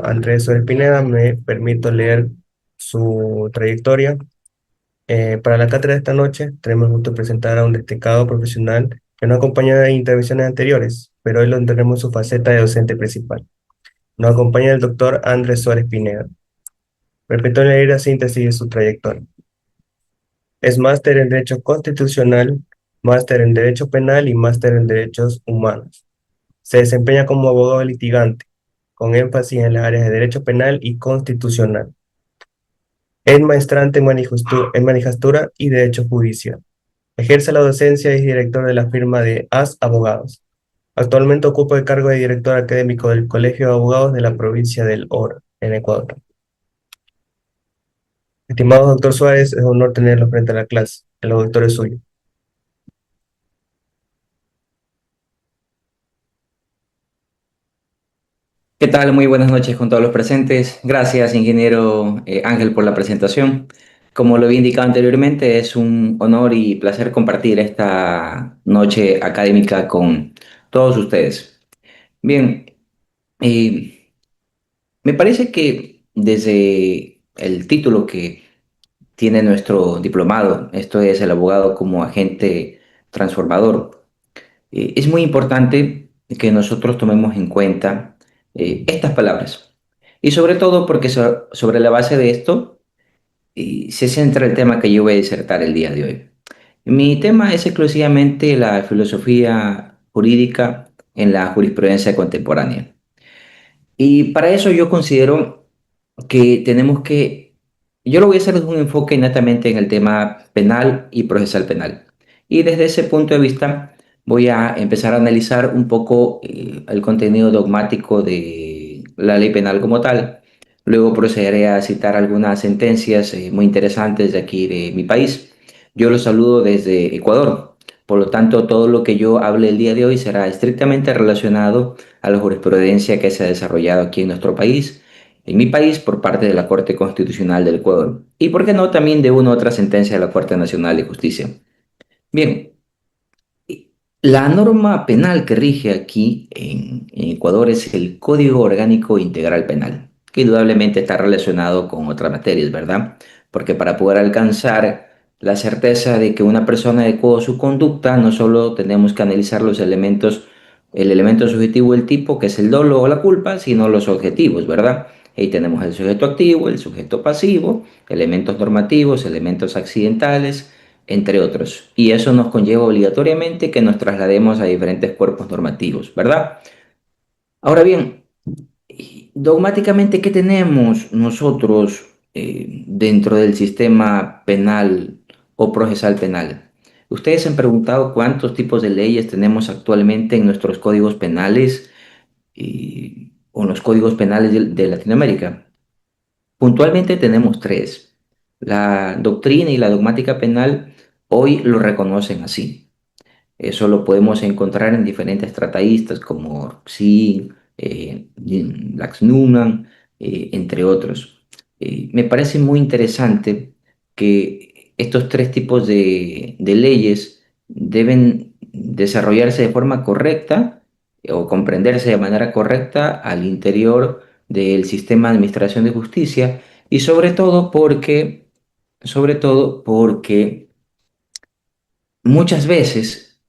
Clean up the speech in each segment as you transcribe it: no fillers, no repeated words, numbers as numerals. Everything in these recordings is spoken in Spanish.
Andrés Suárez Pineda, me permito leer su trayectoria. Para la cátedra de esta noche tenemos el gusto de presentar a un destacado profesional que nos acompaña en intervenciones anteriores, pero hoy lo tendremos en su faceta de docente principal. Nos acompaña el doctor Andrés Suárez Pineda. Permito leer la síntesis de su trayectoria. Es máster en Derecho Constitucional, máster en Derecho Penal y máster en Derechos Humanos. Se desempeña como abogado litigante, con énfasis en las áreas de Derecho Penal y Constitucional. Es maestrante en Magistratura y Derecho Judicial. Ejerce la docencia y es director de la firma de AS Abogados. Actualmente ocupa el cargo de director académico del Colegio de Abogados de la provincia del Oro, en Ecuador. Estimado doctor Suárez, es un honor tenerlo frente a la clase. El doctor es suyo. ¿Qué tal? Muy buenas noches con todos los presentes. Gracias, ingeniero Ángel, por la presentación. Como lo había indicado anteriormente, es un honor y placer compartir esta noche académica con todos ustedes. Bien, eh, me parece que desde el título que tiene nuestro diplomado, esto es el abogado como agente transformador, es muy importante que nosotros tomemos en cuenta estas palabras. Y sobre todo porque sobre la base de esto se centra el tema que yo voy a disertar el día de hoy. Mi tema es exclusivamente la filosofía jurídica en la jurisprudencia contemporánea. Y para eso yo considero que yo lo voy a hacer desde un enfoque netamente en el tema penal y procesal penal. Y desde ese punto de vista voy a empezar a analizar un poco el contenido dogmático de la ley penal como tal. Luego procederé a citar algunas sentencias muy interesantes de aquí de mi país. Yo los saludo desde Ecuador. Por lo tanto, todo lo que yo hable el día de hoy será estrictamente relacionado a la jurisprudencia que se ha desarrollado aquí en nuestro país, en mi país, por parte de la Corte Constitucional del Ecuador. Y por qué no, también de una u otra sentencia de la Corte Nacional de Justicia. Bien, la norma penal que rige aquí en Ecuador es el Código Orgánico Integral Penal, que indudablemente está relacionado con otras materias, ¿verdad? Porque para poder alcanzar la certeza de que una persona adecuó su conducta, no solo tenemos que analizar los elementos, el elemento subjetivo del tipo, que es el dolo o la culpa, sino los objetivos, ¿verdad? Ahí tenemos el sujeto activo, el sujeto pasivo, elementos normativos, elementos accidentales, entre otros. Y eso nos conlleva obligatoriamente que nos traslademos a diferentes cuerpos normativos, ¿verdad? Ahora bien, dogmáticamente, ¿qué tenemos nosotros dentro del sistema penal o procesal penal? Ustedes se han preguntado cuántos tipos de leyes tenemos actualmente en nuestros códigos penales o en los códigos penales de Latinoamérica. Puntualmente tenemos tres. La doctrina y la dogmática penal hoy lo reconocen así. Eso lo podemos encontrar en diferentes trataístas como Roxy, Lax Newman, entre otros. Me parece muy interesante que estos tres tipos de leyes deben desarrollarse de forma correcta o comprenderse de manera correcta al interior del sistema de administración de justicia y sobre todo porque muchas veces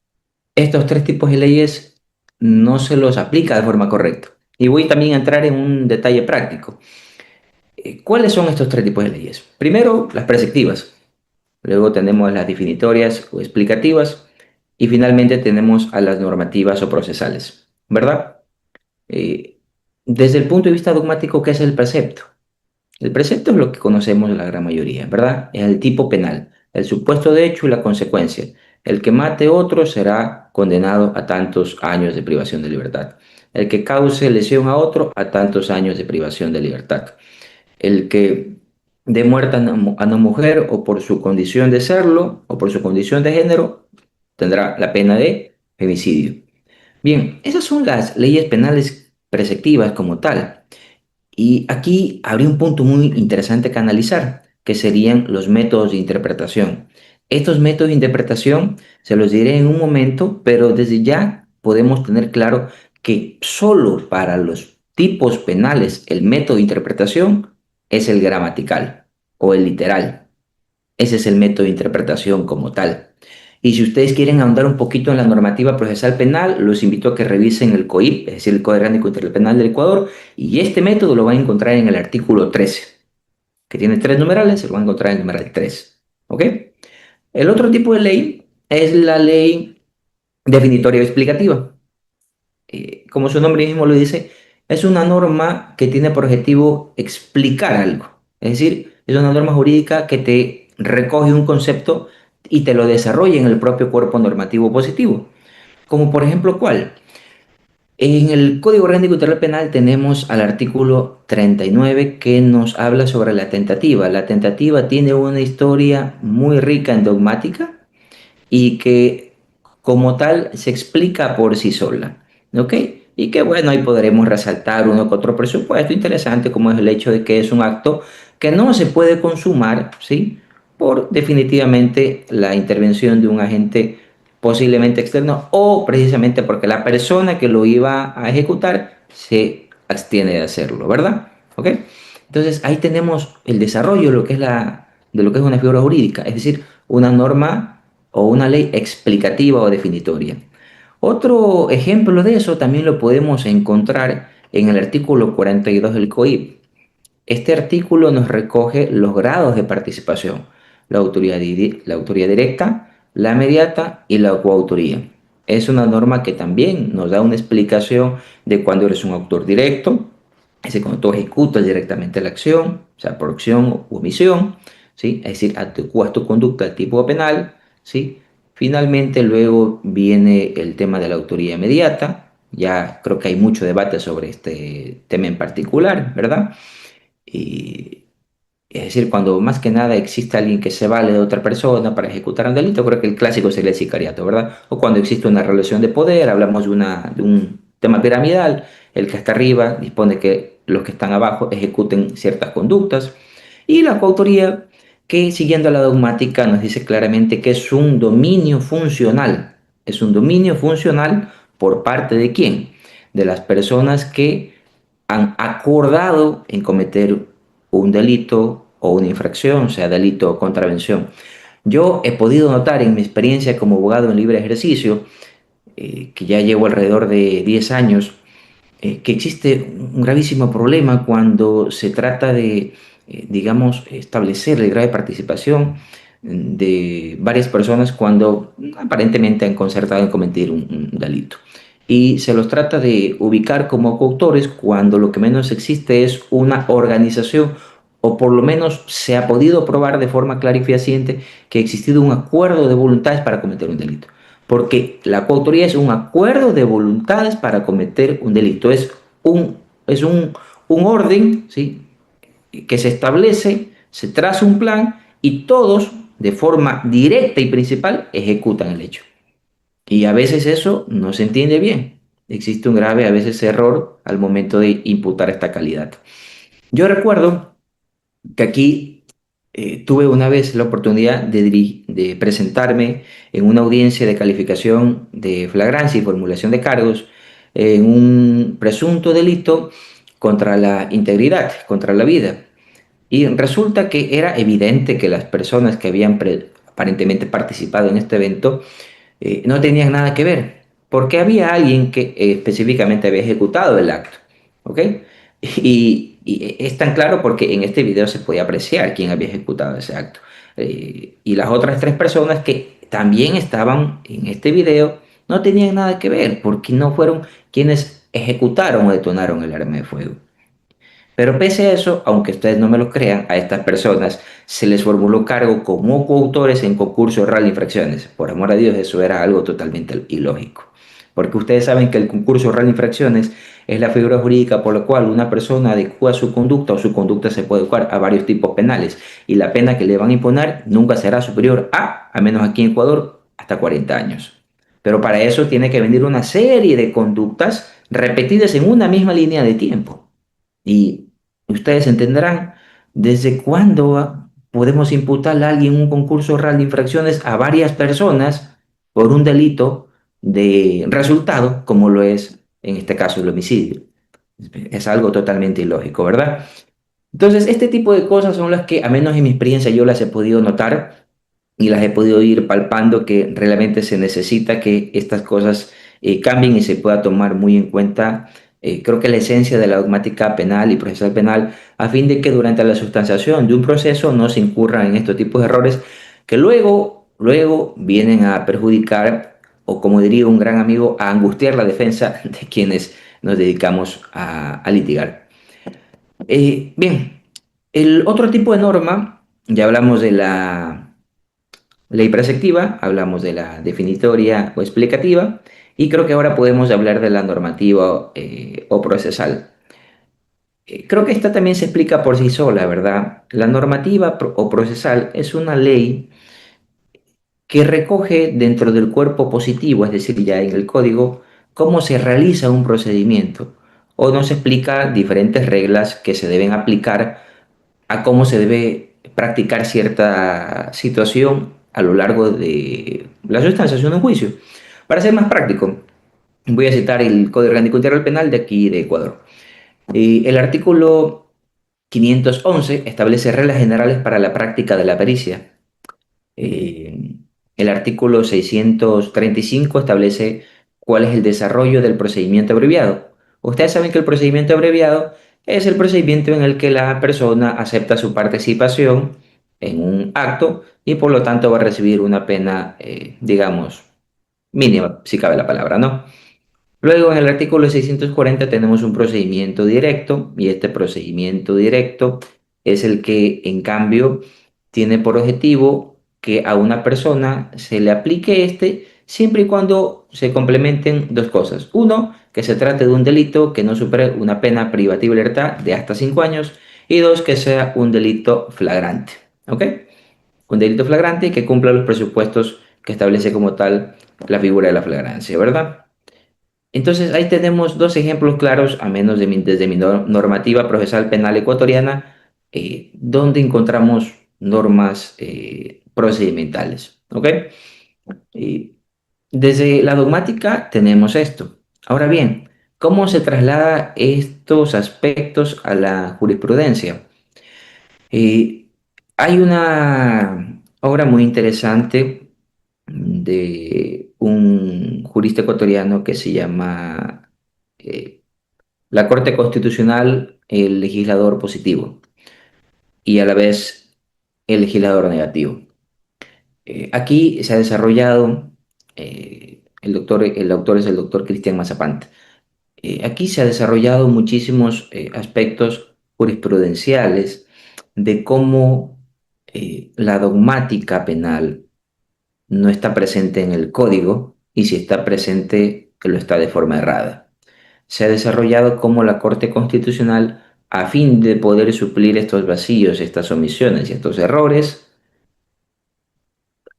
estos tres tipos de leyes no se los aplica de forma correcta. Y voy también a entrar en un detalle práctico. ¿Cuáles son estos tres tipos de leyes? Primero, las preceptivas. Luego tenemos las definitorias o explicativas. Y finalmente tenemos a las normativas o procesales. ¿Verdad? Eh, Desde el punto de vista dogmático, ¿qué es el precepto? El precepto es lo que conocemos la gran mayoría, ¿verdad? Es el tipo penal, el supuesto de hecho y la consecuencia. El que mate a otro será condenado a tantos años de privación de libertad. El que cause lesión a otro a tantos años de privación de libertad. El que dé muerte a una mujer o por su condición de serlo o por su condición de género tendrá la pena de femicidio. Bien, esas son las leyes penales preceptivas como tal. Y aquí habría un punto muy interesante que analizar, que serían los métodos de interpretación. Estos métodos de interpretación se los diré en un momento, pero desde ya podemos tener claro que solo para los tipos penales, el método de interpretación es el gramatical o el literal. Ese es el método de interpretación como tal. Y si ustedes quieren ahondar un poquito en la normativa procesal penal, los invito a que revisen el COIP, es decir, el Código Orgánico Integral Penal del Ecuador, y este método lo van a encontrar en el artículo 13, que tiene tres numerales, se lo van a encontrar en el numeral 3. ¿Ok? El otro tipo de ley es la ley definitoria o explicativa. Como su nombre mismo lo dice, es una norma que tiene por objetivo explicar algo. Es decir, es una norma jurídica que te recoge un concepto y te lo desarrolla en el propio cuerpo normativo positivo. Como por ejemplo, ¿cuál? En el Código Orgánico Integral Penal tenemos al artículo 39 que nos habla sobre la tentativa. La tentativa tiene una historia muy rica en dogmática y que como tal se explica por sí sola, ¿ok? Y que bueno, ahí podremos resaltar uno que otro presupuesto interesante, como es el hecho de que es un acto que no se puede consumar, ¿sí? Por definitivamente la intervención de un agente posiblemente externo o precisamente porque la persona que lo iba a ejecutar se abstiene de hacerlo, ¿verdad? ¿Ok? Entonces ahí tenemos el desarrollo de lo que es de lo que es una figura jurídica, es decir, una norma o una ley explicativa o definitoria. Otro ejemplo de eso también lo podemos encontrar en el artículo 42 del COIP. Este artículo nos recoge los grados de participación, la autoría directa, la mediata y la coautoría. Es una norma que también nos da una explicación de cuando eres un autor directo, es decir, cuando tú ejecutas directamente la acción, o sea, por acción u omisión, ¿sí? Es decir, adecuas tu conducta al tipo penal, ¿sí? Finalmente, luego viene el tema de la autoría inmediata. Ya creo que hay mucho debate sobre este tema en particular, ¿verdad? Y, es decir, cuando más que nada existe alguien que se vale de otra persona para ejecutar un delito, creo que el clásico sería el sicariato, ¿verdad? O cuando existe una relación de poder, hablamos de un tema piramidal, el que está arriba dispone que los que están abajo ejecuten ciertas conductas. Y la coautoría, que siguiendo la dogmática nos dice claramente que es un dominio funcional. Es un dominio funcional por parte de quién? De las personas que han acordado en cometer un delito o una infracción, sea delito o contravención. Yo he podido notar en mi experiencia como abogado en libre ejercicio, que ya llevo alrededor de 10 años, que existe un gravísimo problema cuando se trata de, digamos, establecer el grado de participación de varias personas cuando aparentemente han concertado en cometer un delito. Y se los trata de ubicar como coautores cuando lo que menos existe es una organización o por lo menos se ha podido probar de forma clara y fehaciente que ha existido un acuerdo de voluntades para cometer un delito. Porque la coautoría es un acuerdo de voluntades para cometer un delito. Es un orden, ¿sí? Que se establece, se traza un plan y todos, de forma directa y principal, ejecutan el hecho. Y a veces eso no se entiende bien. Existe un grave, a veces, error al momento de imputar esta calidad. Yo recuerdo que aquí tuve una vez la oportunidad de presentarme en una audiencia de calificación de flagrancia y formulación de cargos en un presunto delito contra la integridad, contra la vida. Y resulta que era evidente que las personas que habían aparentemente participado en este evento no tenían nada que ver, porque había alguien que específicamente había ejecutado el acto, ¿ok? Y es tan claro porque en este video se podía apreciar quién había ejecutado ese acto. Y las otras tres personas que también estaban en este video no tenían nada que ver, porque no fueron quienes ejecutaron o detonaron el arma de fuego. Pero pese a eso, aunque ustedes no me lo crean, a estas personas se les formuló cargo como coautores en concurso real de infracciones. Por amor a Dios, eso era algo totalmente ilógico. Porque ustedes saben que el concurso real de infracciones es la figura jurídica por la cual una persona adecua su conducta o su conducta se puede adecuar a varios tipos penales. Y la pena que le van a imponer nunca será superior a menos aquí en Ecuador, hasta 40 años. Pero para eso tiene que venir una serie de conductas repetidas en una misma línea de tiempo. Y ustedes entenderán desde cuándo podemos imputarle a alguien un concurso real de infracciones a varias personas por un delito de resultado, como lo es en este caso el homicidio. Es algo totalmente ilógico, ¿verdad? Entonces, este tipo de cosas son las que, a menos en mi experiencia, yo las he podido notar y las he podido ir palpando que realmente se necesita que estas cosas cambien y se pueda tomar muy en cuenta, creo que la esencia de la dogmática penal y procesal penal, a fin de que durante la sustanciación de un proceso no se incurra en estos tipos de errores que luego vienen a perjudicar, o como diría un gran amigo, a angustiar la defensa de quienes nos dedicamos a litigar. Bien, el otro tipo de norma, ya hablamos de la ley preceptiva, hablamos de la definitoria o explicativa, y creo que ahora podemos hablar de la normativa o procesal. Creo que esta también se explica por sí sola, ¿verdad? La normativa o procesal es una ley que recoge dentro del cuerpo positivo, es decir, ya en el código, cómo se realiza un procedimiento, o nos explica diferentes reglas que se deben aplicar a cómo se debe practicar cierta situación a lo largo de la sustanciación de un juicio. Para ser más práctico, voy a citar el Código Orgánico Integral Penal de aquí de Ecuador. El artículo 511 establece reglas generales para la práctica de la pericia. Eh, el artículo 635 establece cuál es el desarrollo del procedimiento abreviado. Ustedes saben que el procedimiento abreviado es el procedimiento en el que la persona acepta su participación en un acto y por lo tanto va a recibir una pena, digamos, mínima, si cabe la palabra, ¿no? Luego, en el artículo 640 tenemos un procedimiento directo y este procedimiento directo es el que, en cambio, tiene por objetivo que a una persona se le aplique este siempre y cuando se complementen dos cosas. Uno, que se trate de un delito que no supere una pena privativa de libertad de hasta 5 años y dos, que sea un delito flagrante. ¿Ok? Un delito flagrante que cumpla los presupuestos que establece como tal la figura de la flagrancia, ¿verdad? Entonces ahí tenemos dos ejemplos claros, a menos desde mi normativa procesal penal ecuatoriana, donde encontramos normas procedimentales. ¿Ok? Y desde la dogmática tenemos esto. Ahora bien, ¿cómo se traslada estos aspectos a la jurisprudencia? Eh, Hay una obra muy interesante de un jurista ecuatoriano que se llama eh, La Corte Constitucional, el legislador positivo y a la vez el legislador negativo. Aquí se ha desarrollado, el autor es el doctor Cristian Mazapant. Aquí se ha desarrollado muchísimos aspectos jurisprudenciales de cómo la dogmática penal no está presente en el código y si está presente, lo está de forma errada. Se ha desarrollado como la Corte Constitucional, a fin de poder suplir estos vacíos, estas omisiones y estos errores,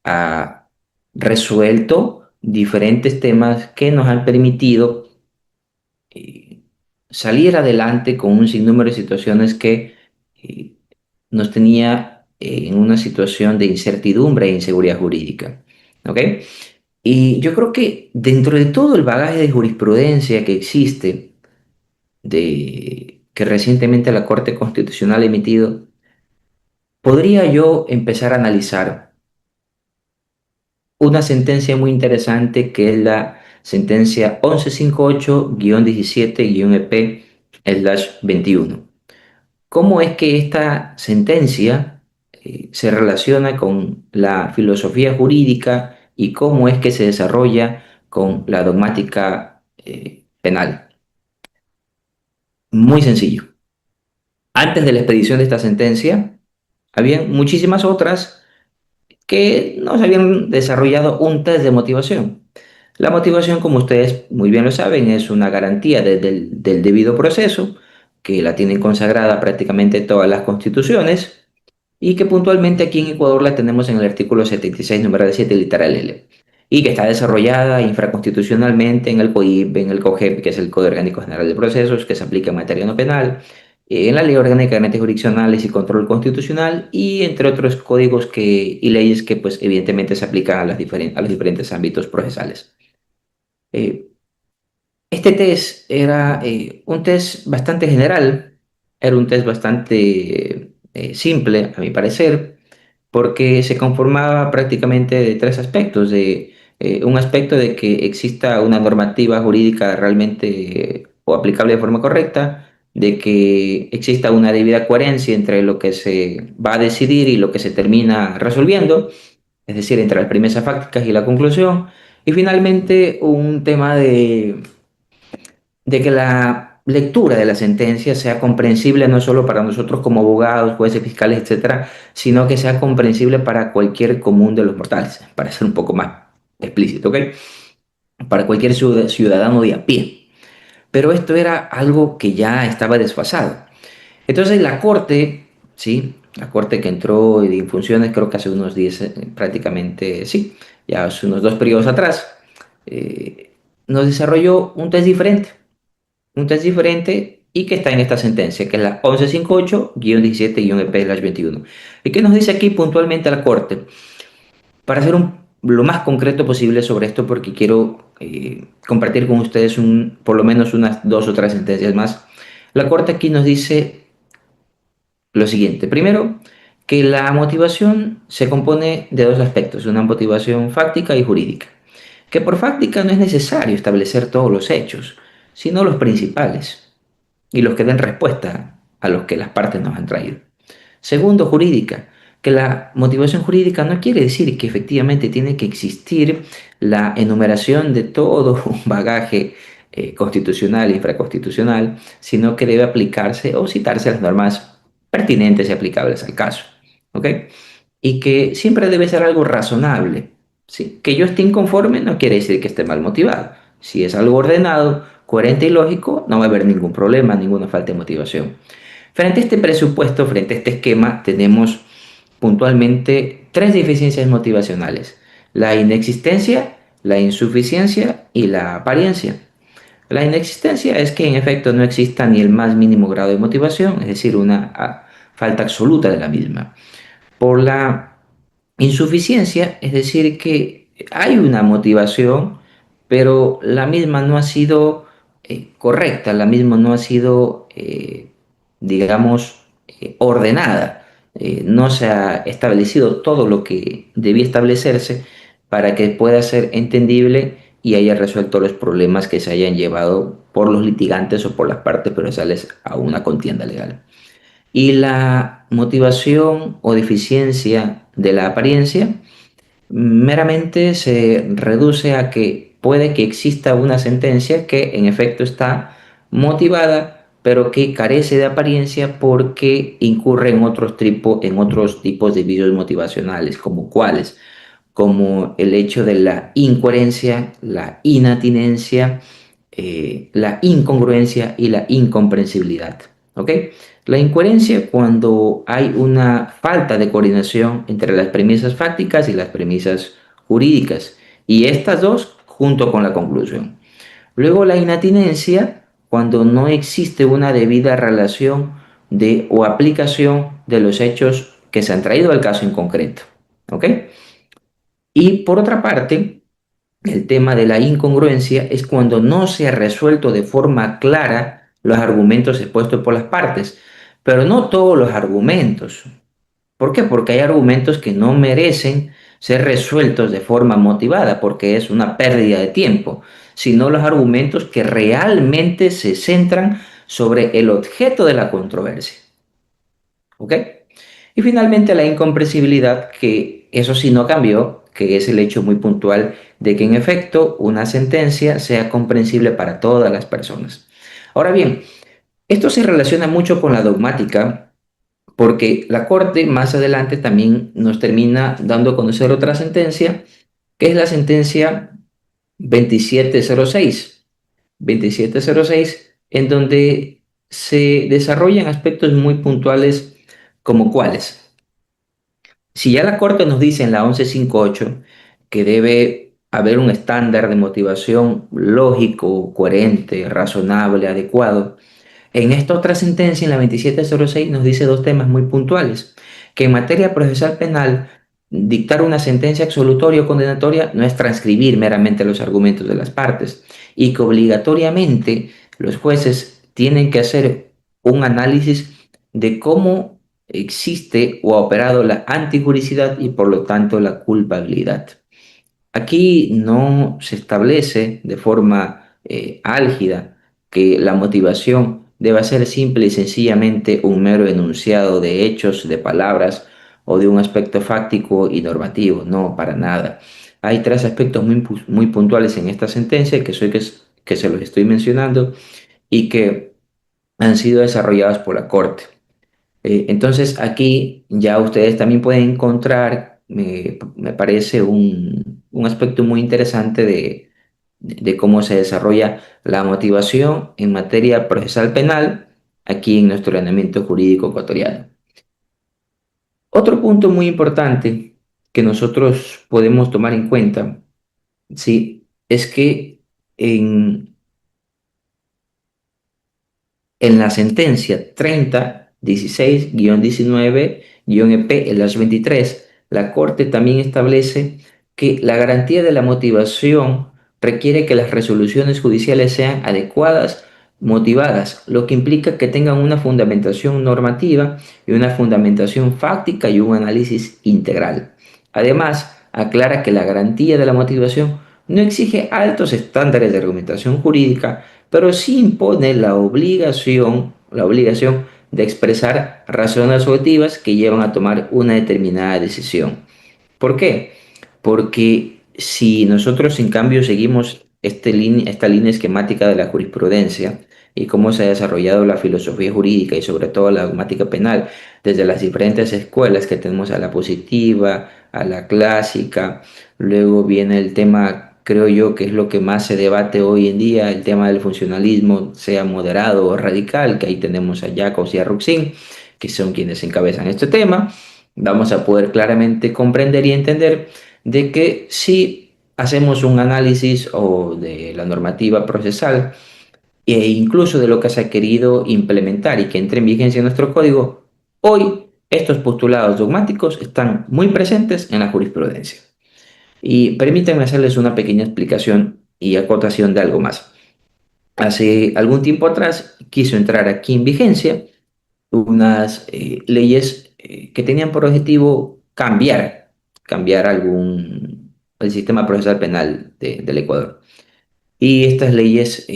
ha resuelto diferentes temas que nos han permitido eh, salir adelante con un sinnúmero de situaciones que eh, nos tenía en una situación de incertidumbre e inseguridad jurídica. ¿Ok? Y yo creo que dentro de todo el bagaje de jurisprudencia que existe, que recientemente la Corte Constitucional ha emitido, podría yo empezar a analizar una sentencia muy interesante que es la sentencia 1158-17-EP/21. ¿Cómo es que esta sentencia se relaciona con la filosofía jurídica y cómo es que se desarrolla con la dogmática penal? Muy sencillo. Antes de la expedición de esta sentencia, había muchísimas otras que nos habían desarrollado un test de motivación. La motivación, como ustedes muy bien lo saben, es una garantía del debido proceso, que la tienen consagrada prácticamente todas las constituciones y que puntualmente aquí en Ecuador la tenemos en el artículo 76, numeral 7, literal L, y que está desarrollada infraconstitucionalmente en el COIP, en el COGEP, que es el Código Orgánico General de Procesos, que se aplica en materia no penal, en la Ley Orgánica de Garantías Jurisdiccionales y Control Constitucional, y entre otros códigos y leyes que pues evidentemente se aplican a los diferentes ámbitos procesales. Eh, Este test era un test bastante general, era un test bastante simple, a mi parecer, porque se conformaba prácticamente de tres aspectos, de un aspecto de que exista una normativa jurídica realmente o aplicable de forma correcta, de que exista una debida coherencia entre lo que se va a decidir y lo que se termina resolviendo, es decir, entre las premisas fácticas y la conclusión, y finalmente un tema de que la lectura de la sentencia sea comprensible no solo para nosotros como abogados, jueces, fiscales, etcétera, sino que sea comprensible para cualquier común de los mortales, para ser un poco más explícito, ¿ok? Para cualquier ciudadano de a pie. Pero esto era algo que ya estaba desfasado. Entonces la Corte, ¿sí? La Corte que entró en funciones creo que hace unos 10, prácticamente, sí, ya hace unos dos periodos atrás, nos desarrolló un test diferente y que está en esta sentencia, que es la 1158-17-EP/21. ¿Y qué nos dice aquí puntualmente la Corte? Para ser lo más concreto posible sobre esto, porque quiero compartir con ustedes por lo menos unas dos o tres sentencias más, la Corte aquí nos dice lo siguiente. Primero, que la motivación se compone de dos aspectos, una motivación fáctica y jurídica. Que por fáctica no es necesario establecer todos los hechos, sino los principales y los que den respuesta a los que las partes nos han traído. Segundo, jurídica, que la motivación jurídica no quiere decir que efectivamente tiene que existir la enumeración de todo un bagaje constitucional e infraconstitucional, sino que debe aplicarse o citarse las normas pertinentes y aplicables al caso. ¿Ok? Y que siempre debe ser algo razonable. ¿Sí? Que yo esté inconforme no quiere decir que esté mal motivado. Si es algo ordenado, coherente y lógico, no va a haber ningún problema, ninguna falta de motivación. Frente a este presupuesto, frente a este esquema, tenemos puntualmente tres deficiencias motivacionales: la inexistencia, la insuficiencia y la apariencia. La inexistencia es que en efecto no exista ni el más mínimo grado de motivación, es decir, una falta absoluta de la misma. Por la insuficiencia, es decir, que hay una motivación, pero la misma no ha sido correcta, la misma no ha sido, digamos, ordenada. No se ha establecido todo lo que debía establecerse para que pueda ser entendible y haya resuelto los problemas que se hayan llevado por los litigantes o por las partes procesales a una contienda legal. Y la motivación o deficiencia de la apariencia meramente se reduce a que puede que exista una sentencia que en efecto está motivada, pero que carece de apariencia porque incurre en otros tipos de vicios motivacionales, como cuáles, como el hecho de la incoherencia, la inatinencia, la incongruencia y la incomprensibilidad. ¿Ok? La incoherencia cuando hay una falta de coordinación entre las premisas fácticas y las premisas jurídicas, y estas dos junto con la conclusión. Luego la inatinencia cuando no existe una debida relación de o aplicación de los hechos que se han traído al caso en concreto. ¿Ok? Y por otra parte, el tema de la incongruencia es cuando no se ha resuelto de forma clara los argumentos expuestos por las partes, pero no todos los argumentos. ¿Por qué? Porque hay argumentos que no merecen ser resueltos de forma motivada, porque es una pérdida de tiempo, sino los argumentos que realmente se centran sobre el objeto de la controversia. ¿Ok? Y finalmente la incomprensibilidad, que eso sí no cambió, que es el hecho muy puntual de que en efecto una sentencia sea comprensible para todas las personas. Ahora bien, esto se relaciona mucho con la dogmática, porque la Corte más adelante también nos termina dando a conocer otra sentencia, que es la sentencia 2706. 2706, en donde se desarrollan aspectos muy puntuales como cuáles. Si ya la Corte nos dice en la 1158 que debe haber un estándar de motivación lógico, coherente, razonable, adecuado, en esta otra sentencia, en la 2706, nos dice dos temas muy puntuales, que en materia procesal penal dictar una sentencia absolutoria o condenatoria no es transcribir meramente los argumentos de las partes y que obligatoriamente los jueces tienen que hacer un análisis de cómo existe o ha operado la antijuricidad y por lo tanto la culpabilidad. Aquí no se establece de forma álgida que la motivación deba ser simple y sencillamente un mero enunciado de hechos, de palabras o de un aspecto fáctico y normativo. No, para nada. Hay tres aspectos muy puntuales en esta sentencia que se los estoy mencionando y que han sido desarrollados por la Corte. Entonces aquí ya ustedes también pueden encontrar, me parece un aspecto muy interesante de cómo se desarrolla la motivación en materia procesal penal aquí en nuestro ordenamiento jurídico ecuatoriano. Otro punto muy importante que nosotros podemos tomar en cuenta, sí, es que en en la sentencia 30-16-19-EP-23, la Corte también establece que la garantía de la motivación requiere que las resoluciones judiciales sean adecuadas, motivadas, lo que implica que tengan una fundamentación normativa y una fundamentación fáctica y un análisis integral. Además, aclara que la garantía de la motivación no exige altos estándares de argumentación jurídica, pero sí impone la obligación de expresar razones objetivas que llevan a tomar una determinada decisión. ¿Por qué? Porque si nosotros en cambio seguimos esta línea esquemática de la jurisprudencia y cómo se ha desarrollado la filosofía jurídica y sobre todo la dogmática penal desde las diferentes escuelas que tenemos a la positiva, a la clásica, luego viene el tema, creo yo, que es lo que más se debate hoy en día, el tema del funcionalismo, sea moderado o radical, que ahí tenemos a Jacobs y a Ruxin, que son quienes encabezan este tema. Vamos a poder claramente comprender y entender de que si hacemos un análisis o de la normativa procesal e incluso de lo que se ha querido implementar y que entre en vigencia en nuestro código, hoy estos postulados dogmáticos están muy presentes en la jurisprudencia. Y permítanme hacerles una pequeña explicación y acotación de algo más. Hace algún tiempo atrás quiso entrar aquí en vigencia unas leyes que tenían por objetivo cambiar el sistema procesal penal del Ecuador. Y estas leyes,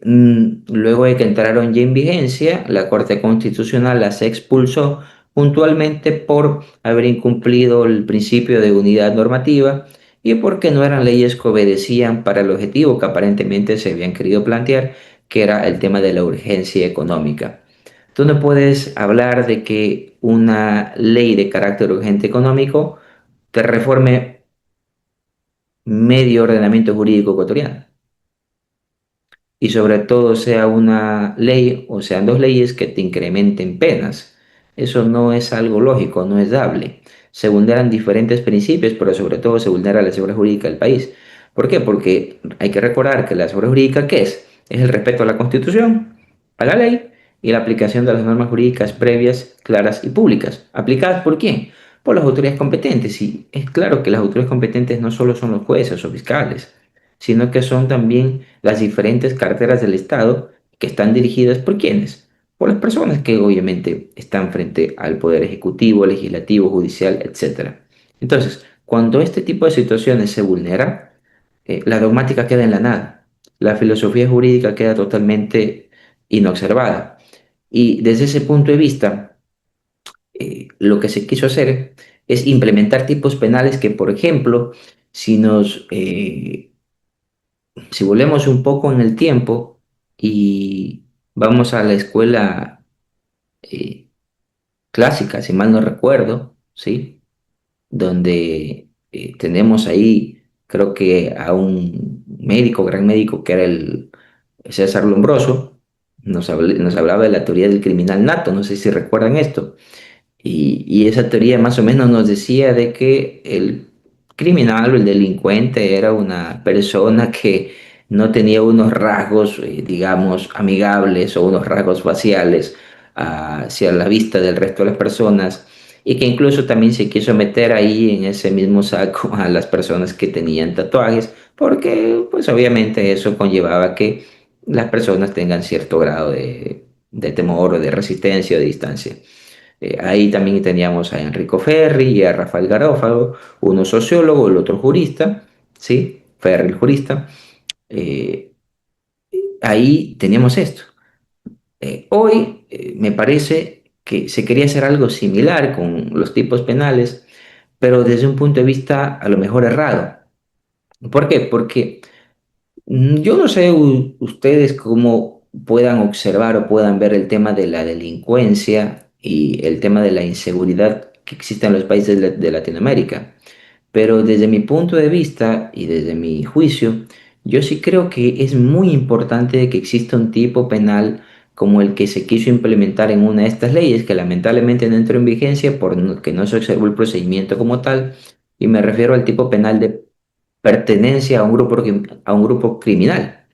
luego de que entraron ya en vigencia, la Corte Constitucional las expulsó puntualmente por haber incumplido el principio de unidad normativa y porque no eran leyes que obedecían para el objetivo que aparentemente se habían querido plantear, que era el tema de la urgencia económica. Tú no puedes hablar de que una ley de carácter urgente económico te reforme medio ordenamiento jurídico ecuatoriano y sobre todo sea una ley o sean dos leyes que te incrementen penas. Eso no es algo lógico, no es dable. Se vulneran diferentes principios, pero sobre todo se vulnera la seguridad jurídica del país. ¿Por qué? Porque hay que recordar que la seguridad jurídica, ¿qué es? Es el respeto a la Constitución, a la ley y la aplicación de las normas jurídicas previas, claras y públicas. ¿Aplicadas por quién? Por las autoridades competentes. Y es claro que las autoridades competentes no solo son los jueces o fiscales, sino que son también las diferentes carteras del Estado que están dirigidas por quienes, por las personas que obviamente están frente al Poder Ejecutivo, Legislativo, Judicial, etcétera. Entonces, cuando este tipo de situaciones se vulneran, la dogmática queda en la nada, la filosofía jurídica queda totalmente inobservada. Y desde ese punto de vista, lo que se quiso hacer es implementar tipos penales que, por ejemplo, si volvemos un poco en el tiempo y vamos a la escuela eh, clásica, si mal no recuerdo, ¿sí? Donde tenemos ahí, creo que a un médico, gran médico, que era el César Lombroso, nos hablaba de la teoría del criminal nato, no sé si recuerdan esto. Y esa teoría más o menos nos decía de que el criminal o el delincuente era una persona que no tenía unos rasgos, digamos, amigables o unos rasgos faciales hacia la vista del resto de las personas y que incluso también se quiso meter ahí en ese mismo saco a las personas que tenían tatuajes, porque pues obviamente eso conllevaba que las personas tengan cierto grado de temor o de resistencia o de distancia. Ahí también teníamos a Enrico Ferri y a Rafael Garófalo, uno sociólogo, el otro jurista, ¿sí? Ferri el jurista. Eh, Ahí teníamos esto. Hoy me parece que se quería hacer algo similar con los tipos penales, pero desde un punto de vista a lo mejor errado. ¿Por qué? Porque yo no sé ustedes cómo puedan observar o puedan ver el tema de la delincuencia y el tema de la inseguridad que existe en los países de Latinoamérica. Pero desde mi punto de vista y desde mi juicio, yo sí creo que es muy importante que exista un tipo penal como el que se quiso implementar en una de estas leyes, que lamentablemente no entró en vigencia porque no se observó el procedimiento como tal, y me refiero al tipo penal de pertenencia a un a un grupo criminal.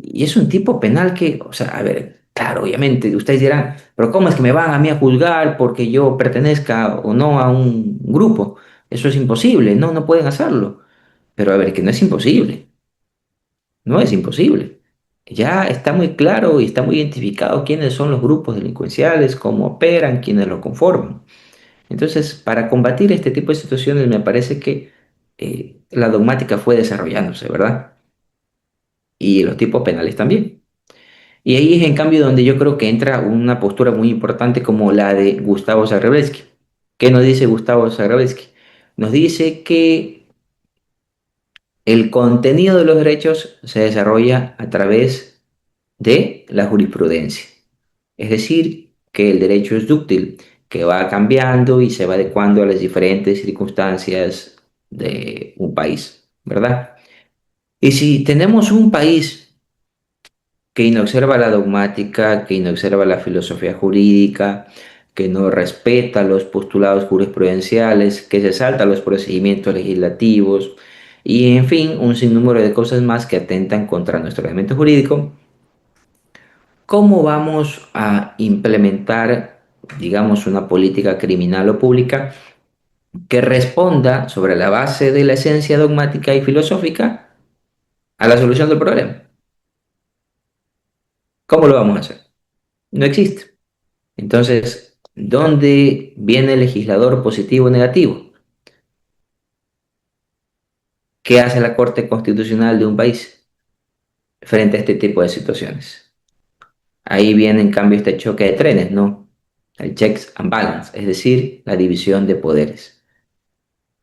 Y es un tipo penal que, o sea, a ver, claro, obviamente, ustedes dirán, pero ¿cómo es que me van a mí a juzgar porque yo pertenezca o no a un grupo? Eso es imposible, no, no pueden hacerlo. Pero a ver, que no es imposible, no es imposible. Ya está muy claro y está muy identificado quiénes son los grupos delincuenciales, cómo operan, quiénes lo conforman. Entonces, para combatir este tipo de situaciones, me parece que la dogmática fue desarrollándose, ¿verdad? Y los tipos penales también. Y ahí es en cambio donde yo creo que entra una postura muy importante como la de Gustavo Zarrebelski. ¿Qué nos dice Gustavo Zarrebelski? Nos dice que el contenido de los derechos se desarrolla a través de la jurisprudencia. Es decir, que el derecho es dúctil, que va cambiando y se va adecuando a las diferentes circunstancias de un país, ¿verdad? Y si tenemos un país que inobserva la dogmática, que inobserva la filosofía jurídica, que no respeta los postulados jurisprudenciales, que se salta los procedimientos legislativos y, en fin, un sinnúmero de cosas más que atentan contra nuestro ordenamiento jurídico. ¿Cómo vamos a implementar, digamos, una política criminal o pública que responda sobre la base de la esencia dogmática y filosófica a la solución del problema? ¿Cómo lo vamos a hacer? No existe. Entonces, ¿dónde viene el legislador positivo o negativo? ¿Qué hace la Corte Constitucional de un país frente a este tipo de situaciones? Ahí viene en cambio este choque de trenes, ¿no? El checks and balance, es decir, la división de poderes.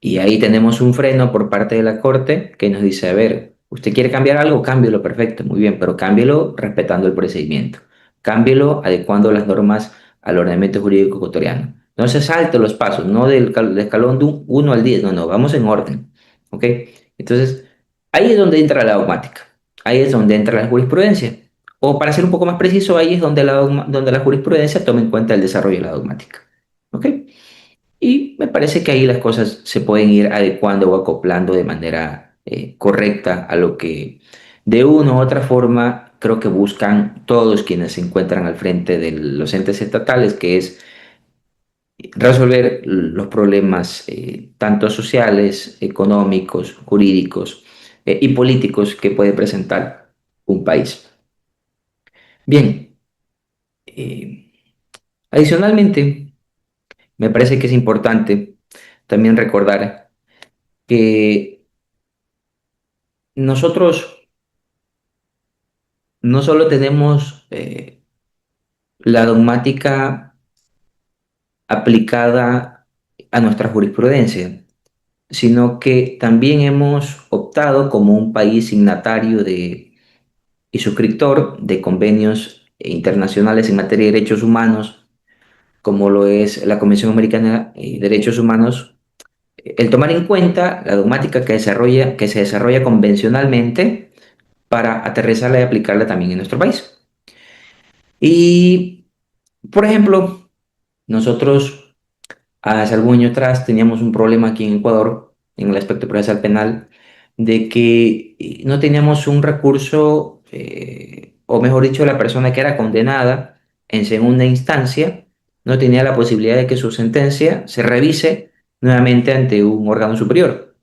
Y ahí tenemos un freno por parte de la Corte que nos dice, a ver, usted quiere cambiar algo, cámbielo, perfecto, muy bien, pero cámbielo respetando el procedimiento. Cámbielo adecuando las normas al ordenamiento jurídico ecuatoriano. No se salte los pasos, no del escalón de 1 al 10, no, no, vamos en orden. ¿Ok? Entonces, ahí es donde entra la dogmática, ahí es donde entra la jurisprudencia. O para ser un poco más preciso, ahí es donde donde la jurisprudencia toma en cuenta el desarrollo de la dogmática. ¿Ok? Y me parece que ahí las cosas se pueden ir adecuando o acoplando de manera correcta a lo que de una u otra forma creo que buscan todos quienes se encuentran al frente de los entes estatales, que es resolver los problemas tanto sociales, económicos, jurídicos y políticos que puede presentar un país. Bien, eh, adicionalmente, me parece que es importante también recordar que nosotros no solo tenemos la dogmática aplicada a nuestra jurisprudencia, sino que también hemos optado como un país signatario y suscriptor de convenios internacionales en materia de derechos humanos, como lo es la Convención Americana de Derechos Humanos, el tomar en cuenta la dogmática que se desarrolla convencionalmente para aterrizarla y aplicarla también en nuestro país. Y, por ejemplo, nosotros hace algún año atrás teníamos un problema aquí en Ecuador, en el aspecto procesal penal, de que no teníamos un recurso, o mejor dicho, la persona que era condenada en segunda instancia, no tenía la posibilidad de que su sentencia se revise nuevamente ante un órgano superior.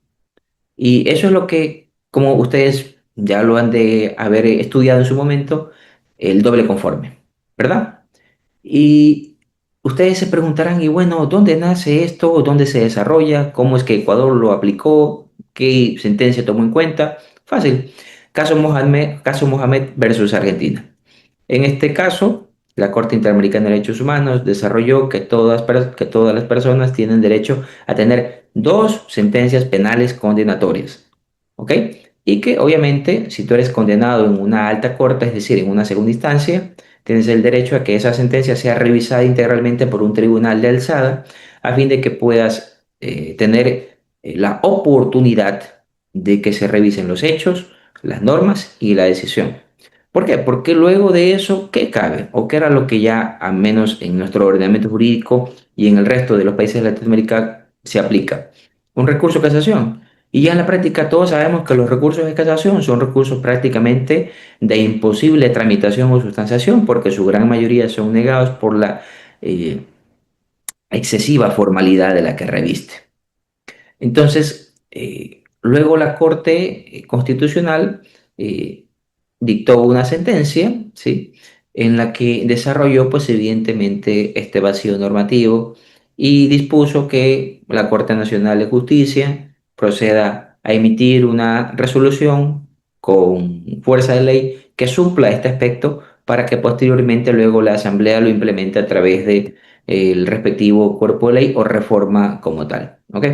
Y eso es lo que, como ustedes ya lo han de haber estudiado en su momento, el doble conforme, ¿verdad? Y ustedes se preguntarán, y bueno, ¿dónde nace esto? ¿Dónde se desarrolla? ¿Cómo es que Ecuador lo aplicó? ¿Qué sentencia tomó en cuenta? Fácil. Caso Mohamed versus Argentina. En este caso, la Corte Interamericana de Derechos Humanos desarrolló que todas las personas tienen derecho a tener dos sentencias penales condenatorias. ¿Ok? Y que obviamente, si tú eres condenado en una alta corte, es decir, en una segunda instancia, tienes el derecho a que esa sentencia sea revisada integralmente por un tribunal de alzada a fin de que puedas tener la oportunidad de que se revisen los hechos, las normas y la decisión. ¿Por qué? Porque luego de eso, ¿qué cabe? ¿O qué era lo que ya, al menos en nuestro ordenamiento jurídico y en el resto de los países de Latinoamérica, se aplica? Un recurso de casación. Y ya en la práctica todos sabemos que los recursos de casación son recursos prácticamente de imposible tramitación o sustanciación porque su gran mayoría son negados por la eh, excesiva formalidad de la que reviste. Entonces, luego la Corte Constitucional eh, dictó una sentencia, ¿sí? En la que desarrolló, pues evidentemente, este vacío normativo y dispuso que la Corte Nacional de Justicia proceda a emitir una resolución con fuerza de ley que supla este aspecto para que posteriormente luego la Asamblea lo implemente a través de, el respectivo cuerpo de ley o reforma como tal, ¿ok?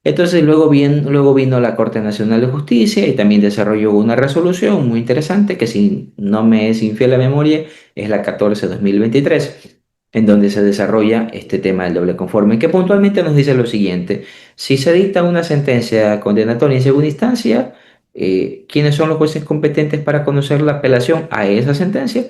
Entonces luego vino la Corte Nacional de Justicia y también desarrolló una resolución muy interesante que si no me es infiel la memoria es la 14/2023, en donde se desarrolla este tema del doble conforme, que puntualmente nos dice lo siguiente: si se dicta una sentencia condenatoria en segunda instancia, ¿quiénes son los jueces competentes para conocer la apelación a esa sentencia?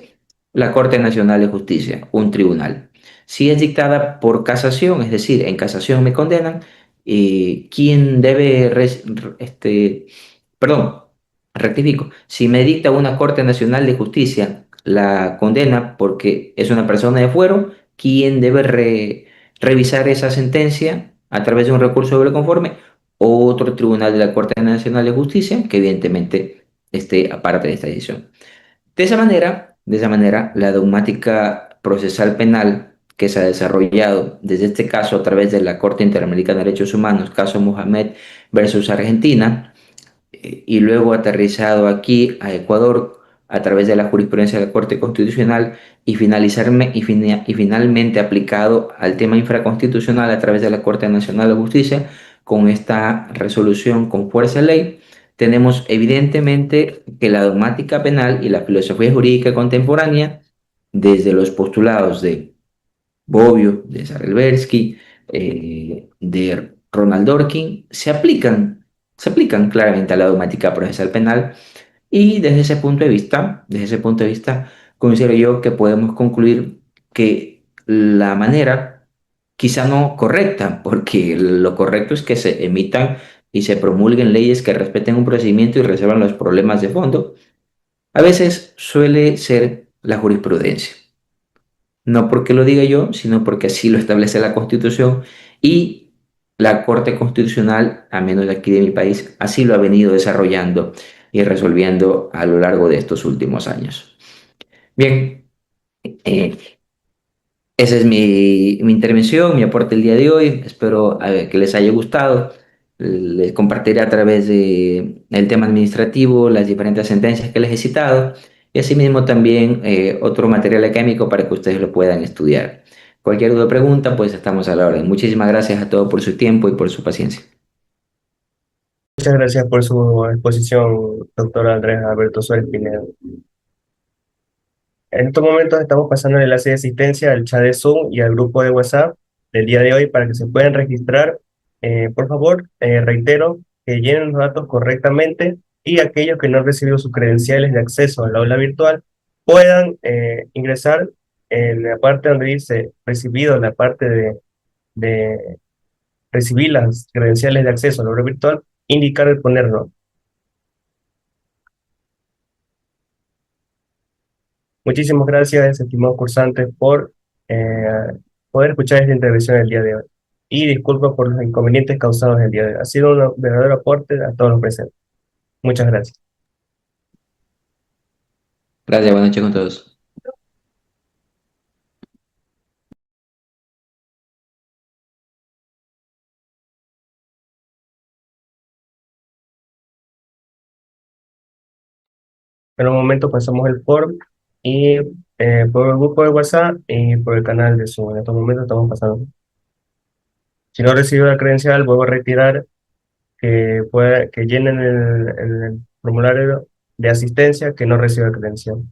La Corte Nacional de Justicia, un tribunal. Si es dictada por casación, es decir, en casación me condenan, ¿quién debe, perdón, rectifico, si me dicta una Corte Nacional de Justicia la condena porque es una persona de fuero, ¿quién debe revisar esa sentencia a través de un recurso doble conforme? Otro tribunal de la Corte Nacional de Justicia, que evidentemente esté aparte de esta decisión. De esa manera, la dogmática procesal penal que se ha desarrollado desde este caso a través de la Corte Interamericana de Derechos Humanos, caso Mohamed versus Argentina, y luego aterrizado aquí a Ecuador a través de la jurisprudencia de la Corte Constitucional y finalmente aplicado al tema infraconstitucional a través de la Corte Nacional de Justicia con esta resolución con fuerza de ley, tenemos evidentemente que la dogmática penal y la filosofía jurídica contemporánea, desde los postulados de Bobbio, de Sarelbersky, de Ronald Dworkin, se aplican claramente a la dogmática procesal penal y desde ese punto de vista, considero yo que podemos concluir que la manera, quizá no correcta, porque lo correcto es que se emitan y se promulguen leyes que respeten un procedimiento y resuelvan los problemas de fondo, a veces suele ser la jurisprudencia. No porque lo diga yo, sino porque así lo establece la Constitución y la Corte Constitucional, a menos de aquí de mi país, así lo ha venido desarrollando y resolviendo a lo largo de estos últimos años. Bien, eh, esa es mi intervención, mi aporte el día de hoy. Espero que les haya gustado. Les compartiré a través de el tema administrativo las diferentes sentencias que les he citado y asimismo también otro material académico para que ustedes lo puedan estudiar. Cualquier duda o pregunta, pues estamos a la orden. Muchísimas gracias a todos por su tiempo y por su paciencia. Muchas gracias por su exposición, doctor Andrés Alberto Suárez Pinedo. En estos momentos estamos pasando el enlace de asistencia al chat de Zoom y al grupo de WhatsApp del día de hoy para que se puedan registrar. Por favor, reitero que llenen los datos correctamente y aquellos que no han recibido sus credenciales de acceso al aula virtual puedan ingresar en la parte donde dice recibido, la parte de recibir las credenciales de acceso al aula virtual, indicar el poner no. Muchísimas gracias, estimados cursantes, eh, poder escuchar esta intervención el día de hoy. Y disculpa por los inconvenientes causados el día de hoy. Ha sido un verdadero aporte a todos los presentes. Muchas gracias. Gracias, buenas noches con todos. En un momento pasamos el form y por el grupo de WhatsApp y por el canal de Zoom. En estos momentos estamos pasando. Si no recibió la credencial, vuelvo a retirar que llenen el formulario de asistencia que no recibe la credencial.